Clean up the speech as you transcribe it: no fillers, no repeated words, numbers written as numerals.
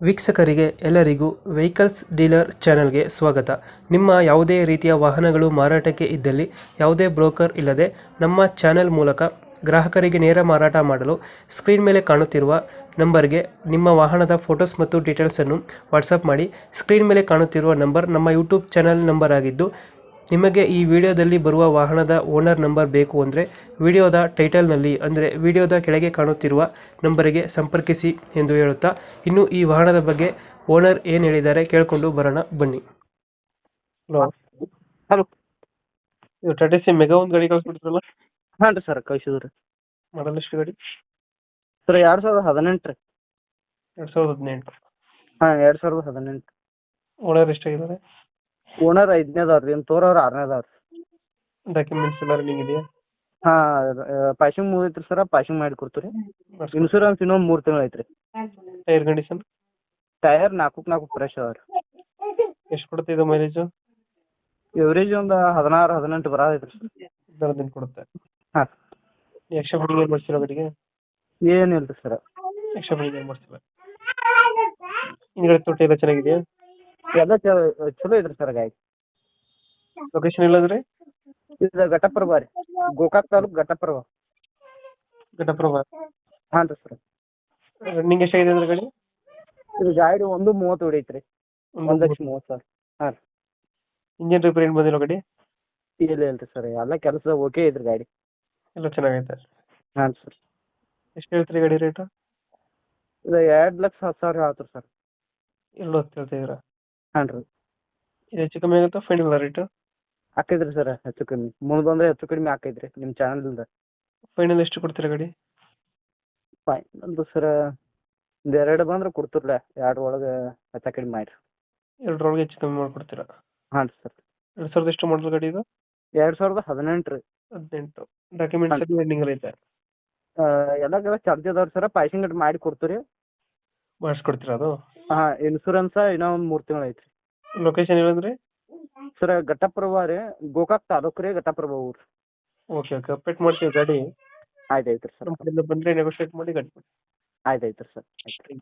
ವೀಕ್ಷಕರಿಗೆ ಎಲ್ಲರಿಗೂ vehicles dealer ಚಾನೆಲ್ಗೆ ಸ್ವಾಗತ. ನಿಮ್ಮ ಯಾವುದೇ ರೀತಿಯ ವಾಹನಗಳು ಮಾರಾಟಕ್ಕೆ ಇದ್ದಲ್ಲಿ ಯಾವುದೇ ಬ್ರೋಕರ್ ಇಲ್ಲದೆ ನಮ್ಮ ಚಾನೆಲ್ ಮೂಲಕ ಗ್ರಾಹಕರಿಗೆ ನೇರ ಮಾರಾಟ ಮಾಡಲು ಸ್ಕ್ರೀನ್ ಮೇಲೆ ಕಾಣುತ್ತಿರುವ ನಂಬರ್ಗೆ ನಿಮ್ಮ ವಾಹನದ ಫೋಟೋಸ್ ಮತ್ತು ಡೀಟೇಲ್ಸನ್ನು ವಾಟ್ಸಪ್ ಮಾಡಿ. ಸ್ಕ್ರೀನ್ ಮೇಲೆ ಕಾಣುತ್ತಿರುವ ನಂಬರ್ ನಮ್ಮ ಯೂಟ್ಯೂಬ್ ಚಾನೆಲ್ ನಂಬರ್ ಆಗಿದ್ದು, ನಿಮಗೆ ಈ ವಿಡಿಯೋದಲ್ಲಿ ಬರುವ ವಾಹನದ ಓನರ್ ನಂಬರ್ ಬೇಕು ಅಂದರೆ ವಿಡಿಯೋದ ಟೈಟಲ್ನಲ್ಲಿ ಅಂದರೆ ವಿಡಿಯೋದ ಕೆಳಗೆ ಕಾಣುತ್ತಿರುವ ನಂಬರಿಗೆ ಸಂಪರ್ಕಿಸಿ ಎಂದು ಹೇಳುತ್ತಾ, ಇನ್ನು ಈ ವಾಹನದ ಬಗ್ಗೆ ಓನರ್ ಏನು ಹೇಳಿದ್ದಾರೆ ಕೇಳಿಕೊಂಡು ಬರೋಣ ಬನ್ನಿ. Hello, hello. ಇದು ಟಾಟಾ ಸಿ ಮೆಗಾ ಒಂದು ಗಾಡಿ ಕಳಿಸ್ಬಿಡ್ತಾರಲ್ಲ, ಹಾಂ ರೀ ಸರ್ ಕಳಿಸಿದ್ರಿ ಮಾಡಲ್ ಎಷ್ಟು ಗಾಡಿ? ಸರ್ 2018 ರೀ. 2018. ಹಾಂ 2018. ಓನರ್ ಎಷ್ಟಾಗಿದ್ದಾರೆ? ಓನರ್ 5ನೇ ಅದಾವ್ರಿ, ಏನು ತೋರವ್ರು 6ನೇ ಅದಾವ್ರಿ. ಡಾಕ್ಯುಮೆಂಟ್ಸ್ ಎಲ್ಲ ರನ್ನಿಂಗ್ ಇದೆಯಾ? ಹಾಂ ಪಾಸಿಂಗ್ ಮುಗಿದೈತ್ರಿ ಸರ್, ಪಾಸಿಂಗ್ ಮಾಡಿ ಕೊಡ್ತೀವಿ. ಇನ್ಶೂರೆನ್ಸ್ ಇನ್ನೊಂದು 3 ತಿಂಗಳು ಐತ್ರಿ. Tyre condition? ಟೈರ್ 4 ಫ್ರೆಶ್ ಅದಾವ್ರಿ. ಎಷ್ಟು ಕೊಡುತ್ತೆ ಇದು ಮೈಲೇಜು? ಎವರೇಜ್ ಒಂದು 16-18 ಬರೋದೈತ್ರಿ ಸರ್. 15 ದಿನ ಕೊಡುತ್ತೆ. ಹಾಂ ಎಕ್ಸ್ಟ್ರಾ ಫಿಟ್ಟಿಂಗ್ ಏನು ಮಾಡ್ತೀರಾ ಗಾಡಿಗೆ? ಏನಿಲ್ಲ ರೀ ಸರ್. ಎಕ್ಸ್ಟ್ರಾ ಫಿಟ್ಟಿಂಗ್ ಏನು ಮಾಡ್ತೀರಾ? ಹಿಂದ್ಗಡೆ ತೊಟ್ಟಿ ಎಲ್ಲ ಚೆನ್ನಾಗಿದೆಯಾ? ಎಲ್ಲ ಚಲೋ ಐತ್ರಿ ಸರ್ ಗಾಡಿ. ಲೊಕೇಶನ್ ಇಲ್ಲಂದ್ರೆ? ಇದು ಘಟಪ್ರಭಾ ರೀ, ಗೋಕಾಕ್ ತಾಲೂಕು ಘಟಪ್ರಭಾ. ಘಟಪ್ರಭಾ. ಹಾಂ ರೀ ಸರ್. ರನ್ನಿಂಗ್ ಎಷ್ಟಾಗಿದೆ ಅಂದ್ರೆ ಗಾಡಿ? ಇದು ಗಾಡಿ 1:30 ಹೊಡೈತ್ರಿ, 1,30,000. ಹಾಂ ರೀ. ಇಂಜಿನ್ ರಿಪೇರ್ ಏನು ಬಂದಿಲ್ಲ ಗಾಡಿ? ಇಲ್ಲ ರೀ ಸರ್, ಎಲ್ಲ ಕೆಲಸ ಓಕೆ ಐತ್ರಿ ಗಾಡಿ. ಎಲ್ಲ ಚೆನ್ನಾಗೈತೆ. ಹಾಂ ಸರ್. ಎಷ್ಟು ಹೇಳ್ತೀರಿ ಗಾಡಿ ರೇಟು? ಇದು 2,10,000 ಹೇಳ್ತೀರಿ ಸರ್. 2,10,000 ಹೇಳ್ತಿದ್ದೀರಾ? ಹಾಂ ರೀ. ಇದು ಹೆಚ್ಚು ಕಮ್ಮಿ ಆಗುತ್ತಾ ಫೈನಲ್ ರೇಟು? ಆಕೈತ್ರಿ ಸರ್, ಹೆಚ್ಚು ಕಮ್ಮಿ ಮುಂದೆ ಬಂದರೆ ಹೆಚ್ಚು ಕಡಿಮೆ ಆಕೈತ್ರಿ ನಿಮ್ಮ ಚಾನಲ್ದಿಂದ. ಫೈನಲ್ ಎಷ್ಟು ಕೊಡ್ತೀರಾ ಗಾಡಿ? ಫೈನಲ್ ಸರ್ ಒಂದು 2 ಬಂದ್ರೆ ಕೊಡ್ತಿರ್ಲ, 2 ಒಳಗೆ ಹೆಚ್ಚು ಕಡಿಮೆ ಮಾಡಿರಿ. 2 ಹೆಚ್ಚು ಕಮ್ಮಿ ಮಾಡ್ಕೊಡ್ತೀರಾ? ಹಾಂ ರೀ ಸರ್. 2000 ಎಷ್ಟು ಮಾಡಲ್ ಗಾಡಿ ಇದು? 2018 ರೀ. 18. ಡಾಕ್ಯುಮೆಂಟ್ಸ್ ಎಲ್ಲ ರನ್ನಿಂಗ್ ಐತೆ? ಎಲ್ಲ ಚಾರ್ಜ್ ಅದಾವ್ರಿ ಸರ್, ಪಾಸಿಂಗ್ ಮಾಡಿ ಕೊಡ್ತೀರಿ. ಮಾಡಿಸ್ಕೊಡ್ತೀರಾ ಅದು? ಹಾಂ ಇನ್ಶೂರೆನ್ಸ್ ಇನ್ನೂ ಒಂದು 3 ತಿಂಗಳು ಐತ್ರಿ. ಲೊಕೇಶನ್ ಏನಂದ್ರೆ? ಸರ್ ಘಟಪ್ರಭಾ ರೀ, ಗೋಕಾಕ್ ತಾಲೂಕು ರೀ, ಘಟಪ್ರಭಾ ಊರು. ಓಕೆ ಓಕೆ, ಅಪ್ಡೇಟ್ ಮಾಡ್ತೀವಿ ಗಾಡಿ. ಆಯ್ತು ಐತ್ರಿ ಸರ್. ನಮ್ಮ ಕಡೆಯಿಂದ ಬಂದರೆ ನೆಗೋಷಿಯೇಟ್ ಮಾಡಿ ಗಾಡಿ ಕೊಡಿ. ಆಯ್ತು ಐತ್ರಿ ಸರ್. ಆಯ್ತು.